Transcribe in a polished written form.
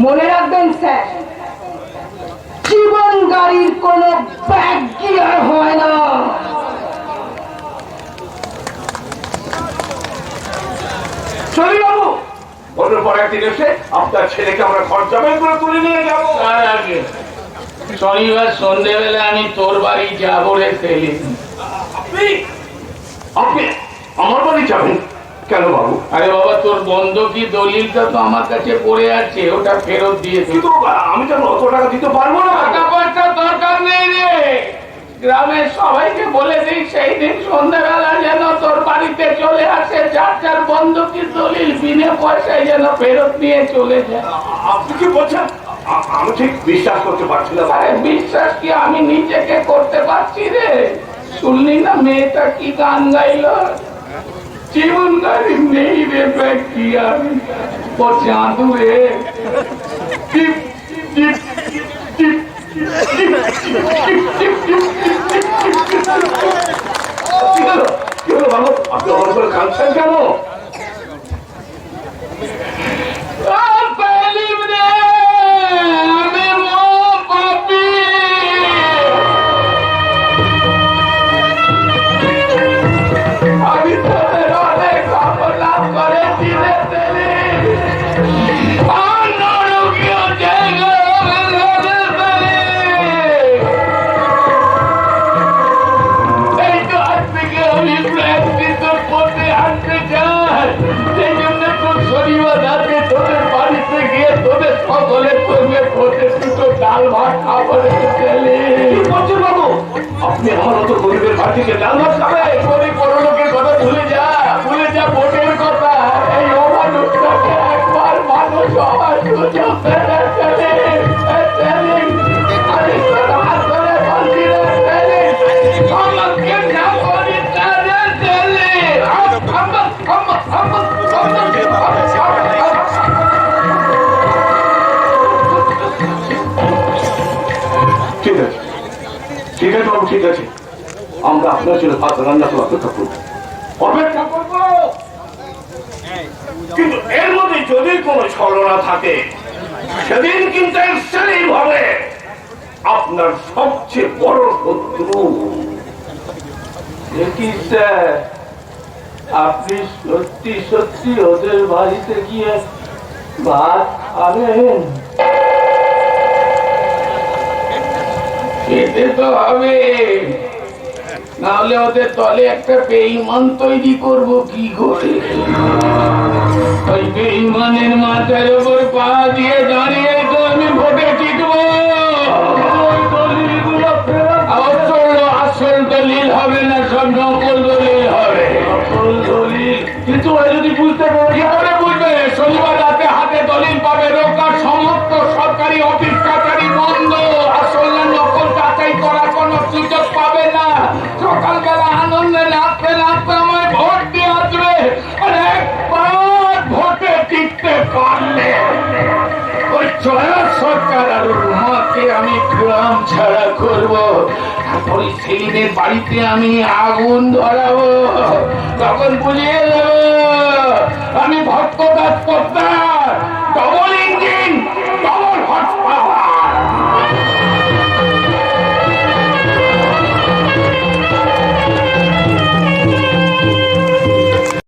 মনে রাখবেন স্যার, জীবন গাড়ির কোনো ব্যাক গিয়ার হয় না। চলি বাবু, অন্য পর একদিন এসে আপনার ছেলেকে আমরা ঘর জামাই করে তুলে নিয়ে যাবো। তার আগে শনিবার সন্ধ্যেবেলা আমি তোর বাড়ি যাবো রে সেলিম। আপনি আপনি আমার বাড়ি যাবেন কেন বাবু? আরে বাবা, তোর বন্ধকি দলিলটা তো আমার কাছে পড়ে আছে, ওটা ফেরত দিয়ে কিন্তু আমি কেন অত টাকা দিতে পারবো না? টাকা পয়সা দরকার নেই রে, গ্রামের সবাইকে বলে দিই সেই দিন সন্ধ্যাবেলা যেন তোর বাড়িতে চলে আসে, যার যার বন্ধকি দলিল বিনা পয়সায় যেন ফেরত নিয়ে চলে যায়। আপনি কি বলছেন? আমি ঠিক বিশ্বাস করতে পারছি না। আরে বিশ্বাস কি আমি নিজেকে করতে পারছি রে? শুনলি না মেয়েটা কি গান গাইল? জীবন গাড়ি নেই রে ব্যক্তি আমি ও জাদু রে। টিপ টিপ টিপ কি হলো বাবু, আপনি আমার করে কাঁদছেন কেন? আমি তোদের অনেক অপরাধ করেছি রে সেলিম। এই তো আজ থেকে আমি প্র্যাকটিস করতে আনতে চাই, সেই জন্য তোর শনিবার রাতে তোদের বাড়িতে গিয়ে তোদের সকলের সঙ্গে বসে দুটো ডাল ভাত খাবো রে সেলিম। কি বলছেন বাবু? আপনি আমার মতো গরিবের বাড়িতে ডাল ভাত খাবে? গরিব বড় লোকের কথা ভুলে যা, ভুলে যা ভোটের কথা। এই অমানুষটাকে একবার মানুষ হওয়ার সুযোগ দেবে সেলিম। সেলিম, আমি তোর হাত ধরে বলছি রে সেলিম, আমাকে না করিস না রে সেলিম। ঠিক আছে ঠিক আছে বাবু, ঠিক আছে, আমরা আপনার জন্য ভাত রান্না করে অপেক্ষা করবো, অপেক্ষা করবো। কিন্তু এর মধ্যে যদি কোনো ছলনা থাকে সেদিন কিন্তু সেলিম হবে আপনার সবচেয়ে বড় শত্রু। দেখিস স্যার, আপনি সত্যি সত্যি ওদের বাড়িতে গিয়ে ভাত খাবেন? খেতে তো হবে, নাহলে ওদের দলে একটা বেঈমান তৈরি করব কি করে? ওই বেঈমানের মাথার উপর পা দিয়ে দাঁড়িয়ে তো আমি ভোটে জিতবো। আসল দলিল হবে না, সব নকল দলিল হবে। নকল দলিল? কিন্তু ওরা যদি বুঝতে পারে, কি করে বুঝবে? শনিবার রাতে হাতে দলিল পাবে, রোববার সমস্ত সরকারি অফিস কাছারি বন্ধ, আসল না নকল যাচাই করার কোনো সুযোগ পাবে না। সকালবেলা আনন্দে নাচতে নাচতে আমায় ভোট দিয়ে আসবে, আর একবার ভোটে টিকতে পারলে ওই চয়া সরকার আর মাকে আমি গ্রাম ছাড়া করবো। তারপরে সেলিমের বাড়িতে আমি আগুন ধরাবো, তখন বুঝিয়ে দেবো আমি ভক্তদাস কর্তা, ডবল ইঞ্জিন